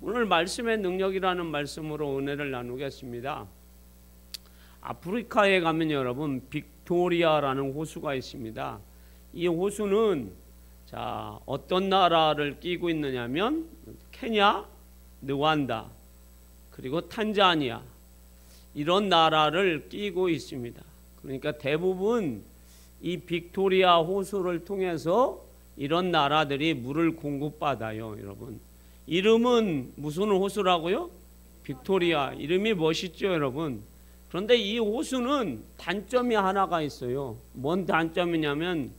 오늘 말씀의 능력이라는 말씀으로 은혜를 나누겠습니다. 아프리카에 가면 여러분 빅토리아라는 호수가 있습니다. 이 호수는 어떤 나라를 끼고 있느냐면 케냐, 르완다, 그리고 탄자니아 이런 나라를 끼고 있습니다. 그러니까 대부분 이 빅토리아 호수를 통해서 이런 나라들이 물을 공급받아요. 여러분, 이름은 무슨 호수라고요? 빅토리아. 이름이 멋있죠 여러분. 그런데 이 호수는 단점이 하나가 있어요. 뭔 단점이냐면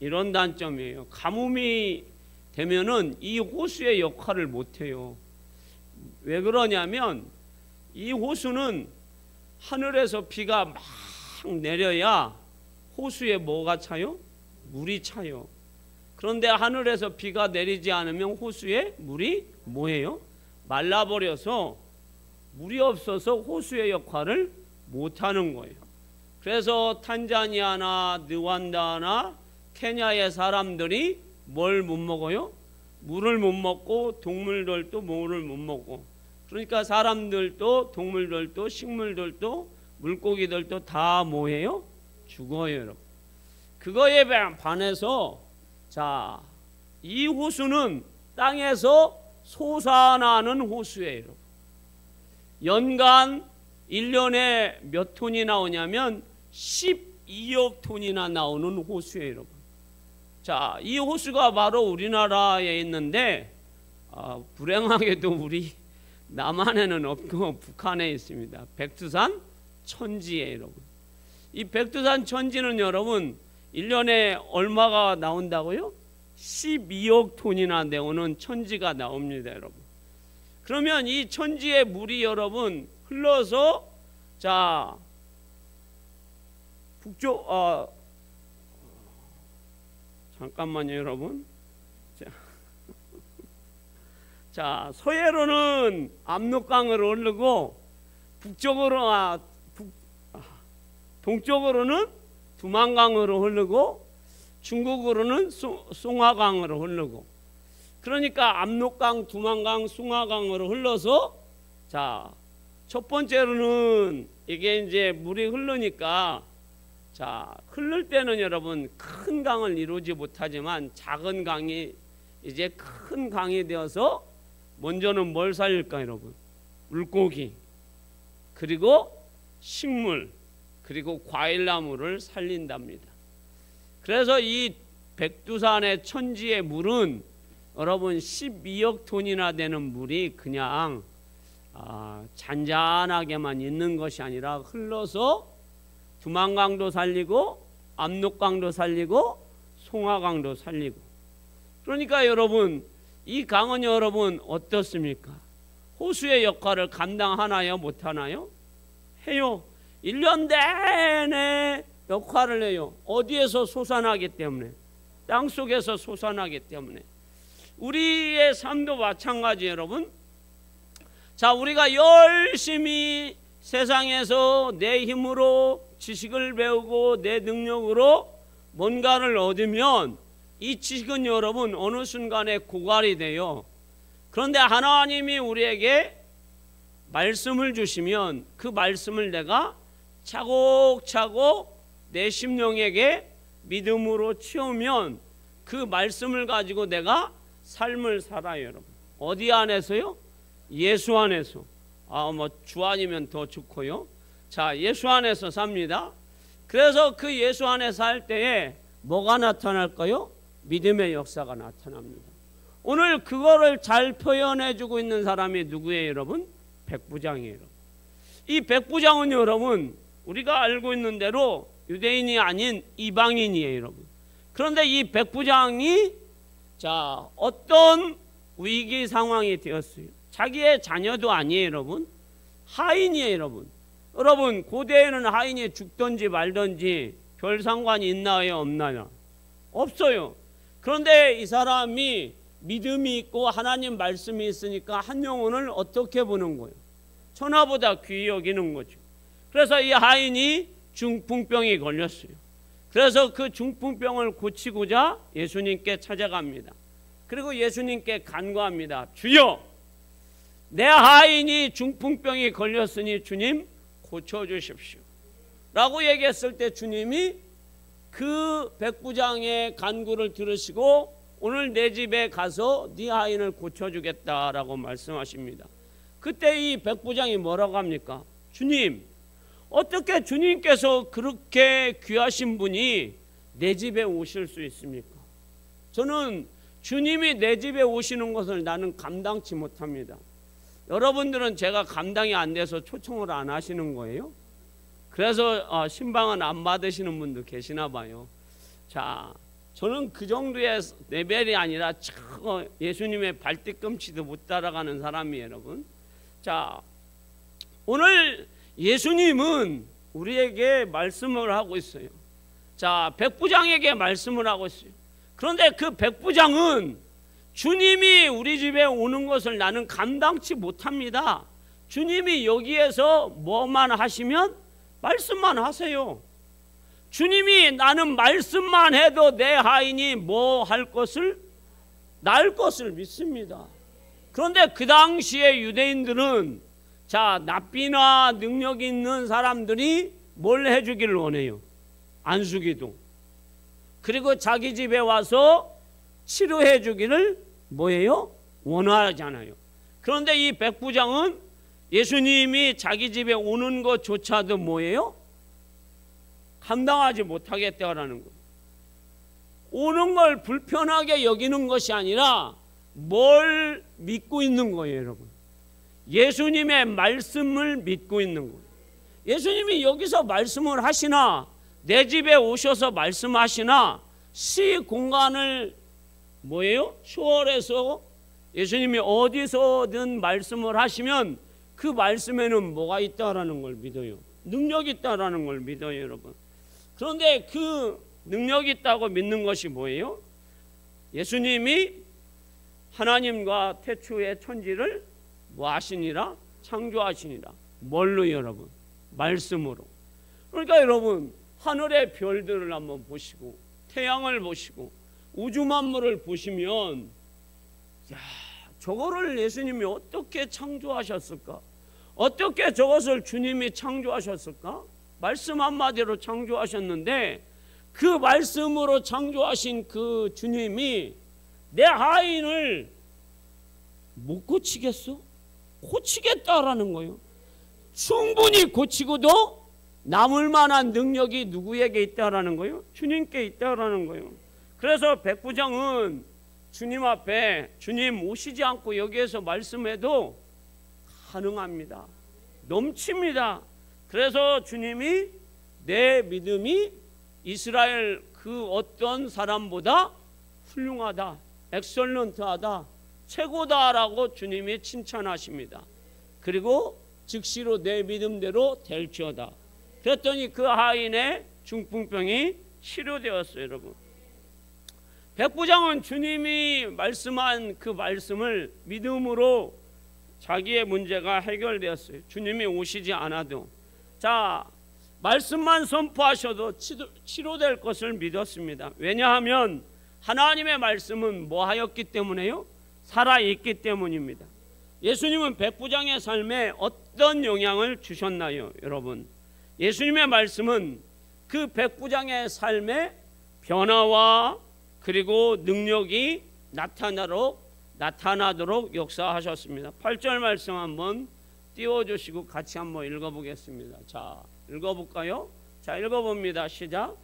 이런 단점이에요. 가뭄이 되면은 이 호수의 역할을 못해요. 왜 그러냐면 이 호수는 하늘에서 비가 막 내려야 호수에 뭐가 차요? 물이 차요. 그런데 하늘에서 비가 내리지 않으면 호수에 물이 뭐예요? 말라버려서 물이 없어서 호수의 역할을 못하는 거예요. 그래서 탄자니아나 르완다나 케냐의 사람들이 뭘 못 먹어요? 물을 못 먹고 동물들도 물을 못 먹고, 그러니까 사람들도 동물들도 식물들도 물고기들도 다 뭐해요? 죽어요 여러분. 그거에 반해서 이 호수는 땅에서 솟아나는 호수예요. 연간 1년에 몇 톤이 나오냐면 12억 톤이나 나오는 호수예요 여러분. 이 호수가 바로 우리나라에 있는데 불행하게도 우리 남한에는 없고 북한에 있습니다. 백두산 천지에 여러분. 이 백두산 천지는 여러분 1년에 얼마가 나온다고요? 12억 톤이나 나오는 천지가 나옵니다 여러분. 그러면 이 천지의 물이 여러분 흘러서 북쪽 잠깐만요 여러분. 서해로는 압록강으로 흐르고 동쪽으로는 두만강으로 흐르고 중국으로는 숭화강으로 흐르고, 그러니까 압록강, 두만강, 숭화강으로 흘러서 첫 번째로는 이게 이제 물이 흐르니까 흐를 때는 여러분 큰 강을 이루지 못하지만 작은 강이 이제 큰 강이 되어서 먼저는 뭘 살릴까 여러분? 물고기, 그리고 식물, 그리고 과일나무를 살린답니다. 그래서 이 백두산의 천지의 물은 여러분 12억 톤이나 되는 물이 그냥 잔잔하게만 있는 것이 아니라 흘러서 두만강도 살리고 압록강도 살리고 송화강도 살리고, 그러니까 여러분 이 강은 여러분 어떻습니까? 호수의 역할을 감당하나요? 못하나요? 해요. 1년 내내 역할을 해요. 어디에서 솟아나기 때문에? 땅속에서 솟아나기 때문에. 우리의 삶도 마찬가지 여러분. 우리가 열심히 세상에서 내 힘으로 지식을 배우고 내 능력으로 뭔가를 얻으면 이 지식은 여러분 어느 순간에 고갈이 돼요. 그런데 하나님이 우리에게 말씀을 주시면 그 말씀을 내가 차곡차곡 내 심령에게 믿음으로 채우면 그 말씀을 가지고 내가 삶을 살아요 여러분. 어디 안에서요? 예수 안에서. 주 아니면 더 좋고요. 예수 안에서 삽니다. 그래서 그 예수 안에 살 때에 뭐가 나타날까요? 믿음의 역사가 나타납니다. 오늘 그거를 잘 표현해 주고 있는 사람이 누구예요 여러분? 백부장이에요. 이 백부장은 여러분 우리가 알고 있는 대로 유대인이 아닌 이방인이에요 여러분. 그런데 이 백부장이 어떤 위기 상황이 되었어요. 자기의 자녀도 아니에요 여러분. 하인이에요 여러분. 여러분 고대에는 하인이 죽든지 말든지 별 상관이 있나요 없나요? 없어요. 그런데 이 사람이 믿음이 있고 하나님 말씀이 있으니까 한 영혼을 어떻게 보는 거예요? 천하보다 귀히 여기는 거죠. 그래서 이 하인이 중풍병이 걸렸어요. 그래서 그 중풍병을 고치고자 예수님께 찾아갑니다. 그리고 예수님께 간구합니다. 주여, 내 하인이 중풍병이 걸렸으니 주님 고쳐주십시오 라고 얘기했을 때 주님이 그 백부장의 간구를 들으시고 오늘 내 집에 가서 네 하인을 고쳐주겠다라고 말씀하십니다. 그때 이 백부장이 뭐라고 합니까? 주님, 어떻게 주님께서 그렇게 귀하신 분이 내 집에 오실 수 있습니까? 저는 주님이 내 집에 오시는 것을 나는 감당치 못합니다. 여러분들은 제가 감당이 안 돼서 초청을 안 하시는 거예요? 그래서 신방은 안 받으시는 분도 계시나 봐요. 자, 저는 그 정도의 레벨이 아니라 예수님의 발뒤꿈치도 못 따라가는 사람이에요, 여러분. 자, 오늘 예수님은 우리에게 말씀을 하고 있어요. 자, 백부장에게 말씀을 하고 있어요. 그런데 그 백부장은 주님이 우리 집에 오는 것을 나는 감당치 못합니다. 주님이 여기에서 뭐만 하시면 말씀만 하세요. 주님이 나는 말씀만 해도 내 하인이 뭐 할 것을 나을 것을 믿습니다. 그런데 그 당시에 유대인들은 자, 납비나 능력 있는 사람들이 뭘 해주기를 원해요? 안수기도. 그리고 자기 집에 와서 치료해 주기를 뭐예요? 원하잖아요. 그런데 이 백부장은 예수님이 자기 집에 오는 것조차도 뭐예요? 감당하지 못하겠다라는 거예요. 오는 걸 불편하게 여기는 것이 아니라 뭘 믿고 있는 거예요, 여러분? 예수님의 말씀을 믿고 있는 거예요. 예수님이 여기서 말씀을 하시나 내 집에 오셔서 말씀하시나 시 공간을 뭐예요? 초월해서 예수님이 어디서든 말씀을 하시면 그 말씀에는 뭐가 있다라는 걸 믿어요. 능력이 있다라는 걸 믿어요, 여러분. 그런데 그 능력이 있다고 믿는 것이 뭐예요? 예수님이 하나님과 태초의 천지를 뭐 하시니라? 창조하시니라. 뭘로 여러분? 말씀으로. 그러니까 여러분 하늘의 별들을 한번 보시고 태양을 보시고 우주 만물을 보시면 야, 저거를 예수님이 어떻게 창조하셨을까? 어떻게 저것을 주님이 창조하셨을까? 말씀 한마디로 창조하셨는데 그 말씀으로 창조하신 그 주님이 내 하인을 못 고치겠어? 고치겠다라는 거예요. 충분히 고치고도 남을 만한 능력이 누구에게 있다라는 거예요? 주님께 있다라는 거예요. 그래서 백부장은 주님 앞에 주님 오시지 않고 여기에서 말씀해도 가능합니다. 넘칩니다. 그래서 주님이 내 믿음이 이스라엘 그 어떤 사람보다 훌륭하다, 엑설런트하다, 최고다라고 주님이 칭찬하십니다. 그리고 즉시로 내 믿음대로 될지어다. 그랬더니 그 하인의 중풍병이 치료되었어요, 여러분. 백부장은 주님이 말씀한 그 말씀을 믿음으로 자기의 문제가 해결되었어요. 주님이 오시지 않아도. 자, 말씀만 선포하셔도 치료될 것을 믿었습니다. 왜냐하면 하나님의 말씀은 뭐 하였기 때문에요? 살아있기 때문입니다. 예수님은 백부장의 삶에 어떤 영향을 주셨나요, 여러분? 예수님의 말씀은 그 백부장의 삶에 변화와 그리고 능력이 나타나도록 역사하셨습니다. 8절 말씀 한번 띄워주시고 같이 한번 읽어보겠습니다. 자, 읽어볼까요? 자, 읽어봅니다. 시작.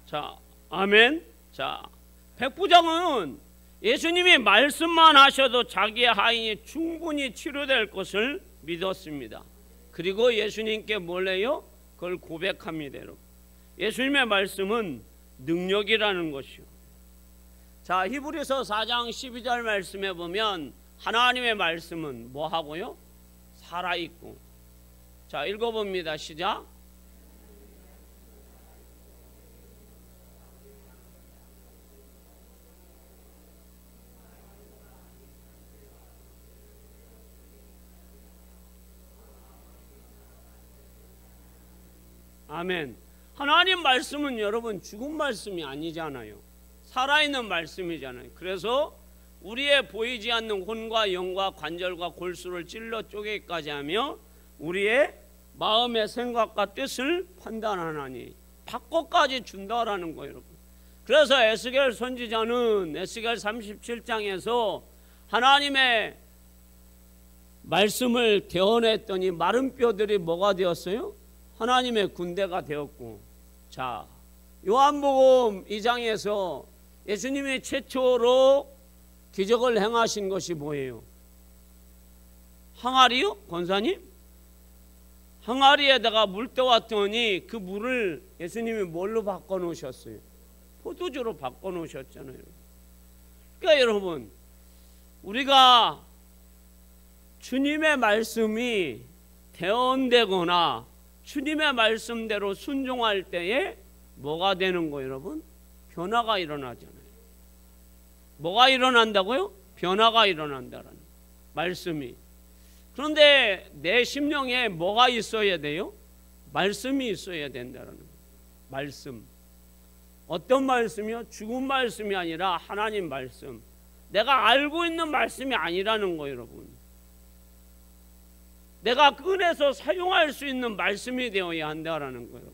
자, 아멘. 자, 백부장은 예수님이 말씀만 하셔도 자기의 하인이 충분히 치료될 것을 믿었습니다. 그리고 예수님께 뭘 해요? 그걸 고백합니다. 예수님의 말씀은 능력이라는 것이요. 자, 히브리서 4장 12절 말씀에 보면 하나님의 말씀은 뭐 하고요? 살아있고. 자, 읽어봅니다. 시작. 아멘. 하나님 말씀은 여러분 죽은 말씀이 아니잖아요. 살아있는 말씀이잖아요. 그래서 우리의 보이지 않는 혼과 영과 관절과 골수를 찔러 쪼개기까지 하며 우리의 마음의 생각과 뜻을 판단하나니 바꿔까지 준다라는 거예요, 여러분. 그래서 에스겔 선지자는 에스겔 37장에서 하나님의 말씀을 대언했더니 마른 뼈들이 뭐가 되었어요? 하나님의 군대가 되었고, 자, 요한복음 2장에서 예수님이 최초로 기적을 행하신 것이 뭐예요? 항아리요? 권사님? 항아리에다가 물 떠왔더니 그 물을 예수님이 뭘로 바꿔놓으셨어요? 포도주로 바꿔놓으셨잖아요. 그러니까 여러분, 우리가 주님의 말씀이 대언되거나 주님의 말씀대로 순종할 때에 뭐가 되는 거예요, 여러분? 변화가 일어나잖아요. 뭐가 일어난다고요? 변화가 일어난다라는 말씀이. 그런데 내 심령에 뭐가 있어야 돼요? 말씀이 있어야 된다라는 거예요. 말씀. 어떤 말씀이요? 죽은 말씀이 아니라 하나님 말씀. 내가 알고 있는 말씀이 아니라는 거예요, 여러분. 내가 꺼내서 사용할 수 있는 말씀이 되어야 한다라는 거예요.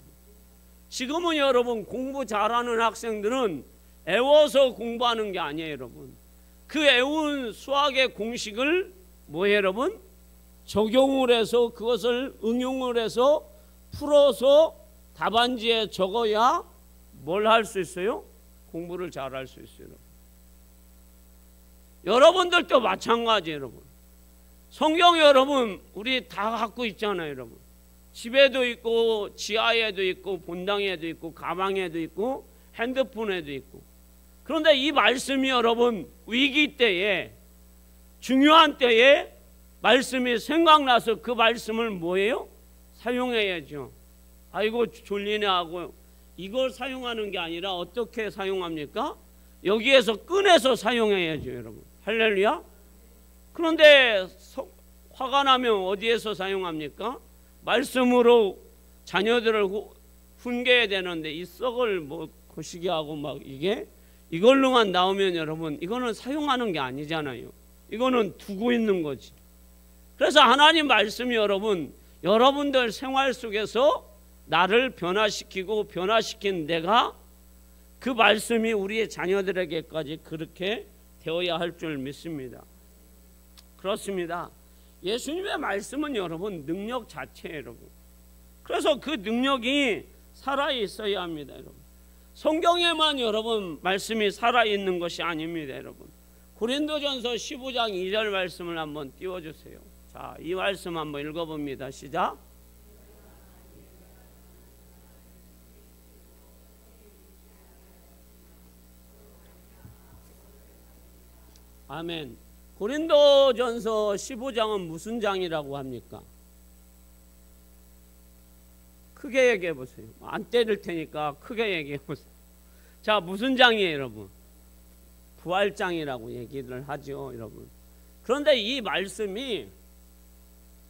지금은 여러분 공부 잘하는 학생들은 애워서 공부하는 게 아니에요, 여러분. 그 애운 수학의 공식을 뭐예요, 여러분? 적용을 해서 그것을 응용을 해서 풀어서 답안지에 적어야 뭘 할 수 있어요? 공부를 잘 할 수 있어요. 여러분들도 마찬가지예요, 여러분. 성경 여러분 우리 다 갖고 있잖아요, 여러분. 집에도 있고 지하에도 있고 본당에도 있고 가방에도 있고 핸드폰에도 있고. 그런데 이 말씀이 여러분 위기 때에 중요한 때에 말씀이 생각나서 그 말씀을 뭐예요? 사용해야죠. 아이고 졸리네 하고 이걸 사용하는 게 아니라 어떻게 사용합니까? 여기에서 꺼내서 사용해야죠, 여러분. 할렐루야. 그런데 화가 나면 어디에서 사용합니까? 말씀으로 자녀들을 훈계해야 되는데 이 썩을 뭐 거시기 하고 막 이걸로만 나오면 여러분 이거는 사용하는 게 아니잖아요. 이거는 두고 있는 거지. 그래서 하나님 말씀이 여러분들 생활 속에서 나를 변화시키고 변화시킨 내가 그 말씀이 우리의 자녀들에게까지 그렇게 되어야 할 줄 믿습니다. 그렇습니다. 예수님의 말씀은 여러분 능력 자체예요, 여러분. 그래서 그 능력이 살아있어야 합니다, 여러분. 성경에만 여러분 말씀이 살아있는 것이 아닙니다, 여러분. 고린도전서 15장 2절 말씀을 한번 띄워주세요. 자, 이 말씀 한번 읽어봅니다. 시작. 아멘. 고린도전서 15장은 무슨 장이라고 합니까? 크게 얘기해 보세요. 안 때릴 테니까 크게 얘기해 보세요. 자, 무슨 장이에요, 여러분? 부활장이라고 얘기를 하죠, 여러분. 그런데 이 말씀이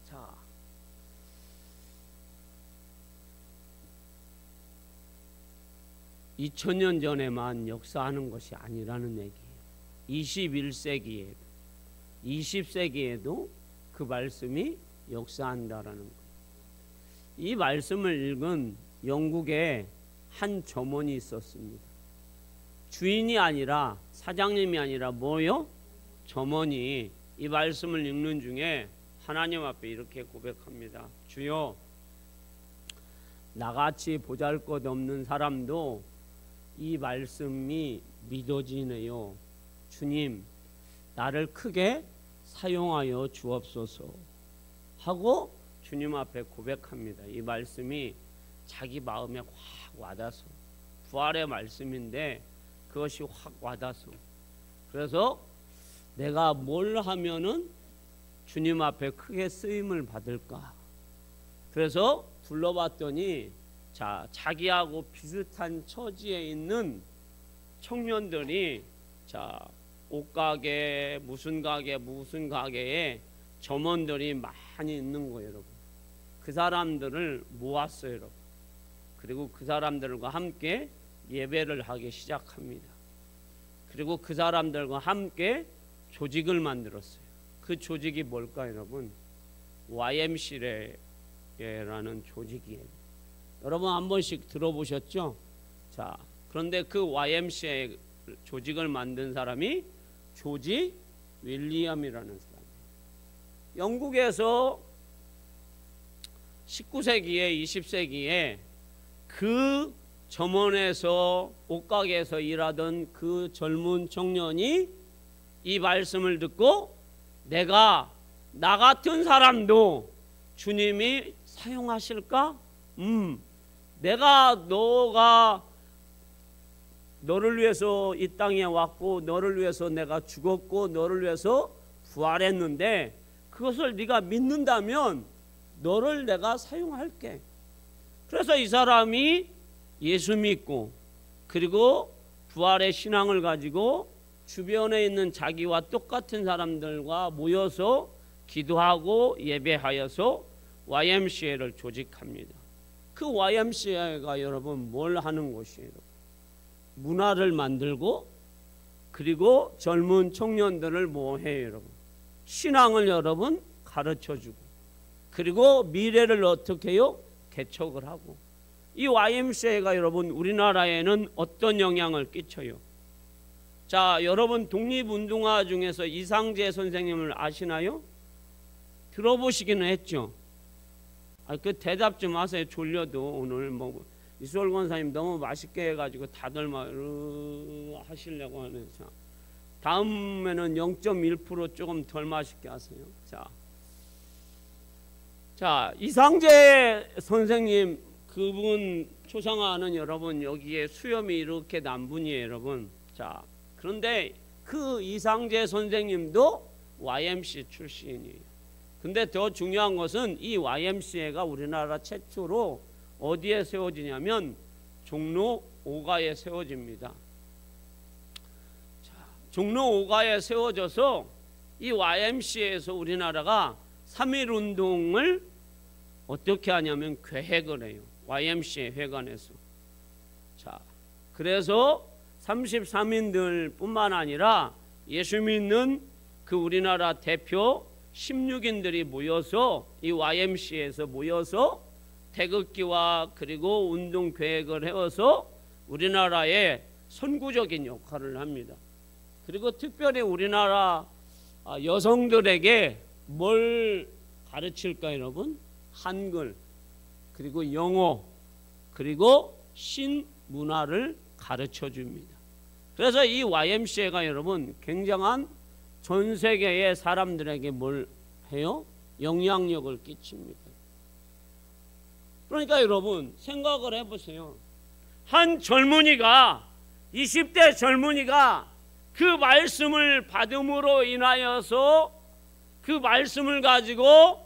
자 2000년 전에만 역사하는 것이 아니라는 얘기예요. 21세기에도 20세기에도 그 말씀이 역사한다라는 거예요. 이 말씀을 읽은 영국에 한 점원이 있었습니다. 주인이 아니라 사장님이 아니라 뭐요? 점원이 이 말씀을 읽는 중에 하나님 앞에 이렇게 고백합니다. 주여, 나같이 보잘것없는 사람도 이 말씀이 믿어지네요. 주님, 나를 크게 사용하여 주옵소서 하고 주님 앞에 고백합니다. 이 말씀이 자기 마음에 확 와닿아서, 부활의 말씀인데 그것이 확 와닿아서, 그래서 내가 뭘 하면은 주님 앞에 크게 쓰임을 받을까. 그래서 둘러봤더니 자, 자기하고 비슷한 처지에 있는 청년들이 자, 옷가게 무슨 가게에 점원들이 많이 있는 거예요, 여러분. 그 사람들을 모았어요, 여러분. 그리고 그 사람들과 함께 예배를 하기 시작합니다. 그리고 그 사람들과 함께 조직을 만들었어요. 그 조직이 뭘까 여러분? YMCA라는 조직이에요. 여러분 한 번씩 들어보셨죠? 자, 그런데 그 YMCA 조직을 만든 사람이 조지 윌리엄이라는 사람이에요. 영국에서 19세기에 20세기에 그 점원에서 옷가게에서 일하던 그 젊은 청년이 이 말씀을 듣고 내가 나 같은 사람도 주님이 사용하실까? 내가 너를 위해서 이 땅에 왔고 너를 위해서 내가 죽었고 너를 위해서 부활했는데 그것을 네가 믿는다면 너를 내가 사용할게. 그래서 이 사람이 예수 믿고 그리고 부활의 신앙을 가지고 주변에 있는 자기와 똑같은 사람들과 모여서 기도하고 예배하여서 YMCA를 조직합니다. 그 YMCA가 여러분 뭘 하는 곳이에요? 문화를 만들고 그리고 젊은 청년들을 뭐 해요 여러분? 신앙을 여러분 가르쳐주고 그리고 미래를 어떻게 해요? 개척을 하고. 이 YMCA가 여러분 우리나라에는 어떤 영향을 끼쳐요? 자, 여러분 독립운동가 중에서 이상재 선생님을 아시나요? 들어보시기는 했죠. 그 대답 좀 하세요. 졸려도 오늘 뭐 이수월 권사님 너무 맛있게 해가지고 다들 막 하시려고 하는. 자, 다음에는 0.1% 조금 덜 맛있게 하세요. 자, 이상재 선생님 그분 초상화는 여러분 여기에 수염이 이렇게 난 분이에요, 여러분. 자, 그런데 그 이상재 선생님도 YMCA 출신이에요. 근데 더 중요한 것은 이 YMCA가 우리나라 최초로 어디에 세워지냐면 종로 5가에 세워집니다. 자, 종로 5가에 세워져서 이 YMCA에서 우리나라가 3.1 운동을 어떻게 하냐면 계획을 해요. YMCA 회관에서. 자, 그래서 33인들 뿐만 아니라 예수 믿는 그 우리나라 대표 16인들이 모여서 이 YMCA에서 모여서 태극기와 그리고 운동 계획을 해서 우리나라의 선구적인 역할을 합니다. 그리고 특별히 우리나라 여성들에게 뭘 가르칠까 여러분? 한글 그리고 영어 그리고 신문화를 가르쳐 줍니다. 그래서 이 YMCA가 여러분 굉장한 전 세계의 사람들에게 뭘 해요? 영향력을 끼칩니다. 그러니까 여러분 생각을 해보세요. 한 젊은이가 20대 젊은이가 그 말씀을 받음으로 인하여서 그 말씀을 가지고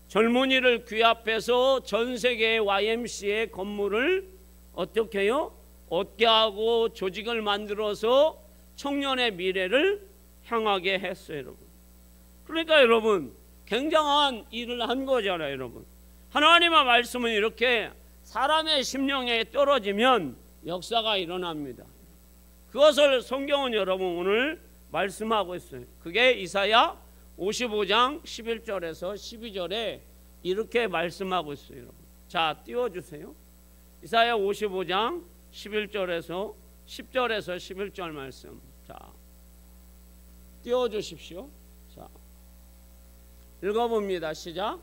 젊은이를 귀합해서 전 세계의 YMCA 건물을 어떻게 해요? 얻게 하고 조직을 만들어서 청년의 미래를 향하게 했어요, 여러분. 그러니까 여러분 굉장한 일을 한 거잖아요, 여러분. 하나님의 말씀은 이렇게 사람의 심령에 떨어지면 역사가 일어납니다. 그것을 성경은 여러분 오늘 말씀하고 있어요. 그게 이사야 55장 11절에서 12절에 이렇게 말씀하고 있어요, 여러분. 자, 띄워주세요. 이사야 55장 11절에서 10절에서 11절 말씀. 자, 띄워주십시오. 자, 읽어봅니다. 시작.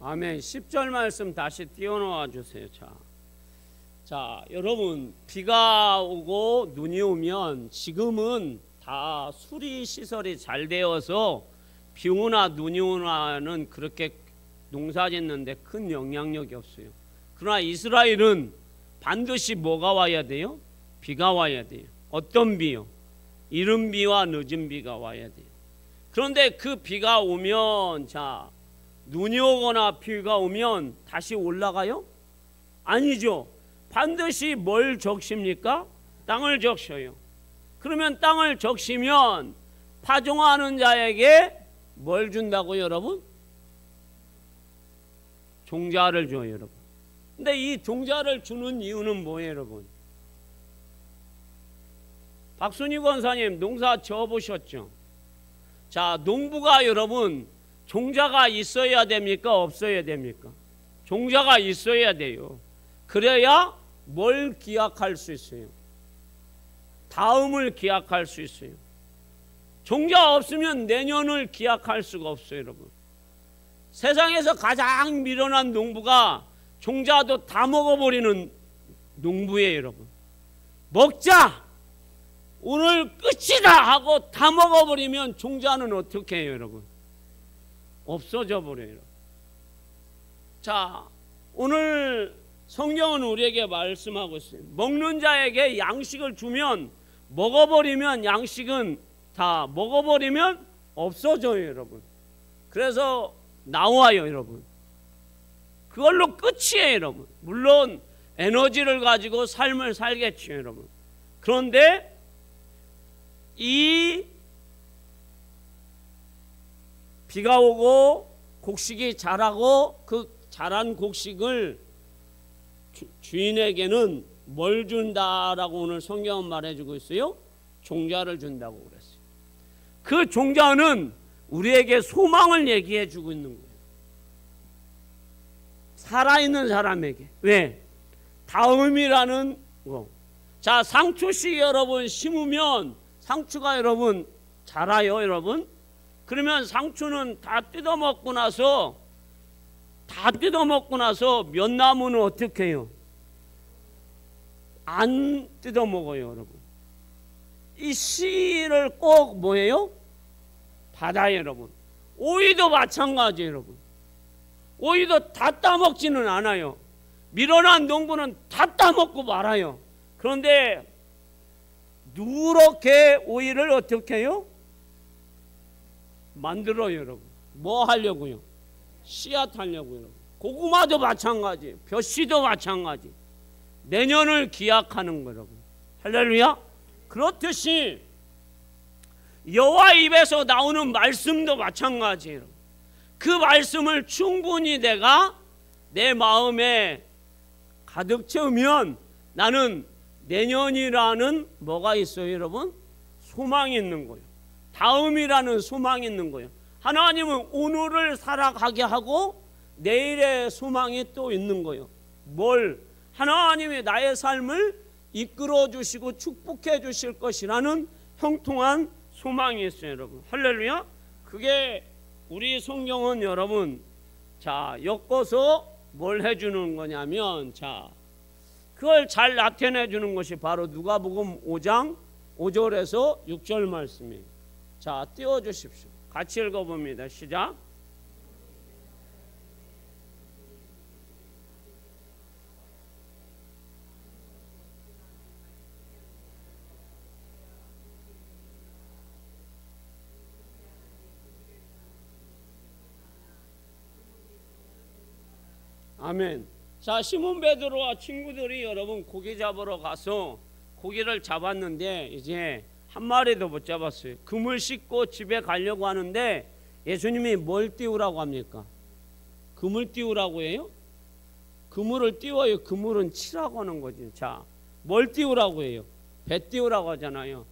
아멘. 10절 말씀 다시 띄워놓아 주세요. 자, 여러분 비가 오고 눈이 오면 지금은 다 수리 시설이 잘 되어서 비 오나 눈이 오나는 그렇게 농사 짓는데 큰 영향력이 없어요. 그러나 이스라엘은 반드시 뭐가 와야 돼요? 비가 와야 돼요. 어떤 비요? 이른 비와 늦은 비가 와야 돼요. 그런데 그 비가 오면, 자, 눈이 오거나 비가 오면 다시 올라가요? 아니죠. 반드시 뭘 적십니까? 땅을 적셔요. 그러면 땅을 적시면 파종하는 자에게 뭘 준다고요, 여러분? 종자를 줘요, 여러분. 근데 이 종자를 주는 이유는 뭐예요, 여러분? 박순희 권사님 농사 지어보셨죠? 자, 농부가 여러분 종자가 있어야 됩니까? 없어야 됩니까? 종자가 있어야 돼요. 그래야 뭘 기약할 수 있어요? 다음을 기약할 수 있어요. 종자 없으면 내년을 기약할 수가 없어요, 여러분. 세상에서 가장 미련한 농부가 종자도 다 먹어버리는 농부예요, 여러분. 먹자! 오늘 끝이다! 하고 다 먹어버리면 종자는 어떻게 해요, 여러분? 없어져 버려요. 자, 오늘 성경은 우리에게 말씀하고 있어요. 먹는 자에게 양식을 주면, 먹어버리면 양식은 다 먹어버리면 없어져요, 여러분. 그래서 나와요, 여러분. 그걸로 끝이에요, 여러분. 물론 에너지를 가지고 삶을 살겠죠, 여러분. 그런데 이 비가 오고 곡식이 자라고 그 자란 곡식을 주인에게는 뭘 준다라고 오늘 성경은 말해주고 있어요? 종자를 준다고 그랬어요. 그 종자는 우리에게 소망을 얘기해 주고 있는 거예요. 살아있는 사람에게. 왜? 다음이라는 거. 자, 상추씨 여러분 심으면 상추가 여러분 자라요, 여러분. 그러면 상추는 다 뜯어먹고 나서 몇나무는 어떻게 해요? 안 뜯어먹어요, 여러분. 이 씨를 꼭 뭐예요? 받아요, 여러분. 오이도 마찬가지예요, 여러분. 오이도 다 따먹지는 않아요. 미련한 농부는 다 따먹고 말아요. 그런데 누렇게 오이를 어떻게 해요? 만들어요, 여러분. 뭐 하려고요? 씨앗 하려고요, 여러분. 고구마도 마찬가지, 벼씨도 마찬가지. 내년을 기약하는 거예요, 여러분. 할렐루야. 그렇듯이 여호와 입에서 나오는 말씀도 마찬가지예요. 그 말씀을 충분히 내가 내 마음에 가득 채우면 나는 내년이라는 뭐가 있어요, 여러분? 소망이 있는 거예요. 다음이라는 소망이 있는 거예요. 하나님은 오늘을 살아가게 하고 내일의 소망이 또 있는 거예요. 뭘? 하나님이 나의 삶을 이끌어 주시고 축복해 주실 것이라는 형통한 소망이 있어요, 여러분. 할렐루야. 그게 우리 성경은 여러분, 자, 엮어서 뭘 해주는 거냐면, 자, 그걸 잘 나타내 주는 것이 바로 누가복음 5장 5절에서 6절 말씀이에요. 자, 띄워주십시오. 같이 읽어봅니다. 시작. 아멘. 자, 시몬 베드로와 친구들이 여러분 고기 잡으러 가서 고기를 잡았는데 이제 한 마리도 못 잡았어요. 그물 씻고 집에 가려고 하는데 예수님이 뭘 띄우라고 합니까? 그물 띄우라고 해요? 그물을 띄워요. 그물은 치라고 하는 거지. 자, 뭘 띄우라고 해요? 배 띄우라고 하잖아요.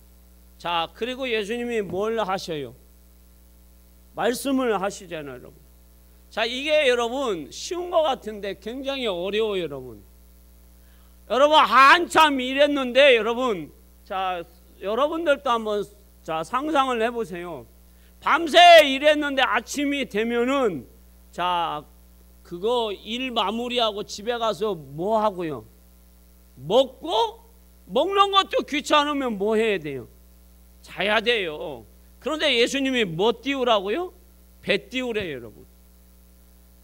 자, 그리고 예수님이 뭘 하셔요? 말씀을 하시잖아요, 여러분. 자, 이게 여러분 쉬운 것 같은데 굉장히 어려워요, 여러분. 여러분 한참 일했는데 여러분, 자, 여러분들도 한번 자 상상을 해보세요. 밤새 일했는데 아침이 되면은 자 그거 일 마무리하고 집에 가서 뭐 하고요? 먹고 먹는 것도 귀찮으면 뭐 해야 돼요? 자야 돼요. 그런데 예수님이 뭐 띄우라고요? 배 띄우래요, 여러분.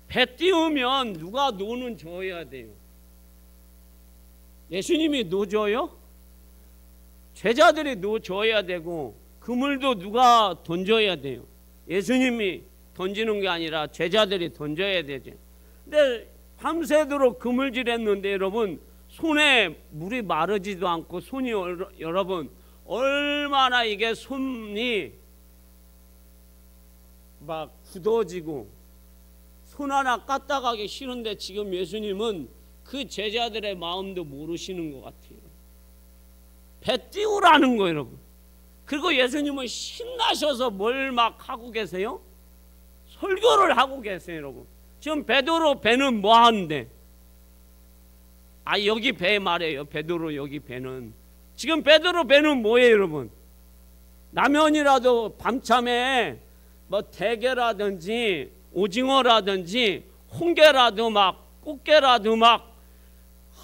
배 띄우면 누가 노는 져야 돼요? 예수님이 노져요? 제자들이 놓줘야 되고 그물도 누가 던져야 돼요. 예수님이 던지는 게 아니라 제자들이 던져야 되죠. 근데 밤새도록 그물질했는데 여러분 손에 물이 마르지도 않고 손이 여러분 얼마나 이게 손이 막 굳어지고 손 하나 까딱하기 싫은데 지금 예수님은 그 제자들의 마음도 모르시는 것 같아요. 배 띄우라는 거예요, 여러분. 그리고 예수님은 신나셔서 뭘 막 하고 계세요? 설교를 하고 계세요, 여러분. 지금 베드로 배는 뭐 하는데? 여기 배 말이에요. 베드로 여기 배는. 지금 베드로 배는 뭐예요, 여러분? 라면이라도 밤참에 뭐 대게라든지 오징어라든지 홍게라도 막 꽃게라도 막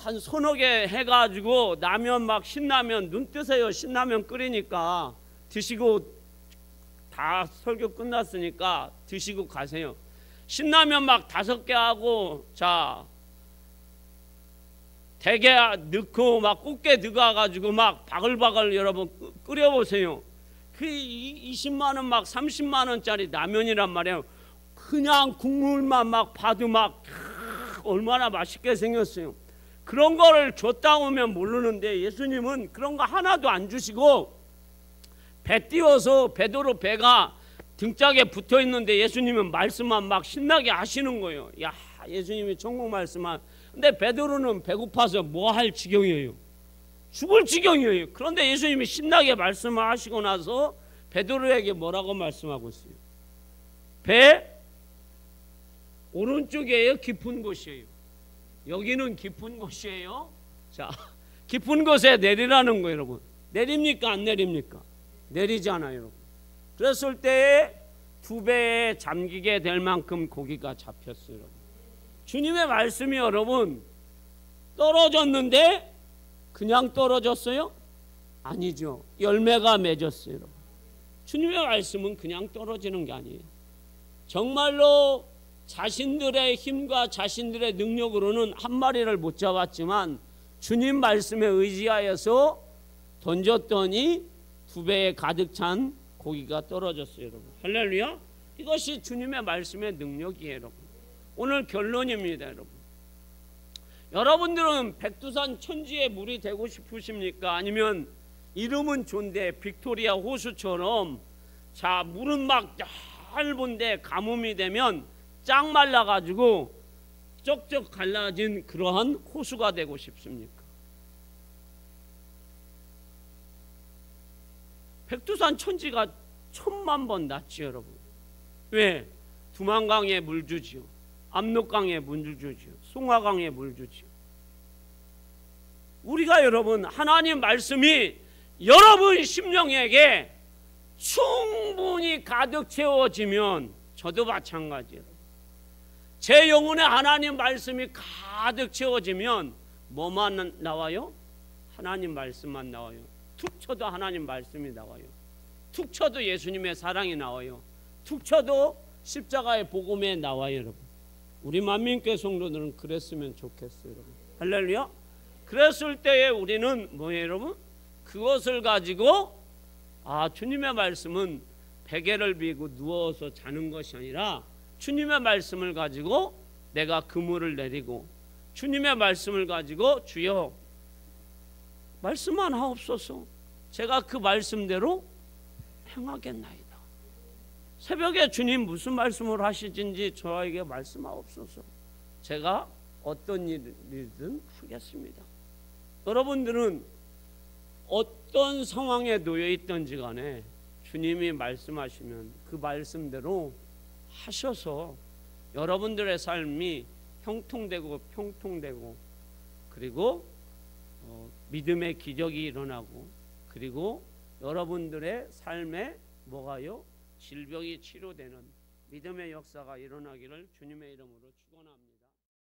한 서너 개 해가지고 라면 막 신라면 눈 뜨세요. 신라면 끓이니까 드시고 다 설교 끝났으니까 드시고 가세요. 신라면 막 5개 하고 자 대게 넣고 막 꽃게 넣어가지고 막 바글바글 여러분 끓여보세요. 그 20만 원 막 30만 원짜리 라면이란 말이에요. 그냥 국물만 막 봐도 막 얼마나 맛있게 생겼어요. 그런 거를 줬다 오면 모르는데 예수님은 그런 거 하나도 안 주시고 배 띄워서 베드로 배가 등짝에 붙어 있는데 예수님은 말씀만 막 신나게 하시는 거예요. 야, 예수님이 천국 말씀만. 근데 베드로는 배고파서 뭐 할 지경이에요? 죽을 지경이에요. 그런데 예수님이 신나게 말씀을 하시고 나서 베드로에게 뭐라고 말씀하고 있어요? 배 오른쪽이에요? 깊은 곳이에요? 여기는 깊은 곳이에요. 자, 깊은 곳에 내리라는 거예요, 여러분. 내립니까? 안 내립니까? 내리잖아요, 여러분. 그랬을 때 2배에 잠기게 될 만큼 고기가 잡혔어요, 여러분. 주님의 말씀이 여러분 떨어졌는데 그냥 떨어졌어요? 아니죠. 열매가 맺었어요, 여러분. 주님의 말씀은 그냥 떨어지는 게 아니에요. 정말로 자신들의 힘과 자신들의 능력으로는 한 마리를 못 잡았지만 주님 말씀에 의지하여서 던졌더니 2배에 가득 찬 고기가 떨어졌어요, 여러분. 할렐루야. 이것이 주님의 말씀의 능력이에요, 여러분. 오늘 결론입니다, 여러분. 여러분들은 백두산 천지의 물이 되고 싶으십니까? 아니면 이름은 좋은데 빅토리아 호수처럼 자 물은 막 얇은데 가뭄이 되면 짱 말라가지고 쩍쩍 갈라진 그러한 호수가 되고 싶습니까? 백두산 천지가 1000만 번 낫지, 여러분. 왜? 두만강에 물 주지요. 압록강에 물 주지요. 송화강에 물 주지요. 우리가 여러분 하나님 말씀이 여러분 심령에게 충분히 가득 채워지면 저도 마찬가지예요. 제 영혼에 하나님 말씀이 가득 채워지면 뭐만 나와요? 하나님 말씀만 나와요. 툭 쳐도 하나님 말씀이 나와요. 툭 쳐도 예수님의 사랑이 나와요. 툭 쳐도 십자가의 복음에 나와요, 여러분. 우리 만민교회 성도들은 그랬으면 좋겠어요, 여러분. 할렐루야. 그랬을 때에 우리는 뭐예요, 여러분? 그것을 가지고 주님의 말씀은 베개를 비고 누워서 자는 것이 아니라 주님의 말씀을 가지고 내가 그물을 내리고 주님의 말씀을 가지고 주여 말씀만 하옵소서. 제가 그 말씀대로 행하겠나이다. 새벽에 주님 무슨 말씀을 하시든지 저에게 말씀하옵소서. 제가 어떤 일이든 하겠습니다. 여러분들은 어떤 상황에 놓여 있든지 간에 주님이 말씀하시면 그 말씀대로 하셔서 여러분들의 삶이 형통되고 평통되고 그리고 믿음의 기적이 일어나고 그리고 여러분들의 삶에 뭐가요? 질병이 치료되는 믿음의 역사가 일어나기를 주님의 이름으로 축원합니다.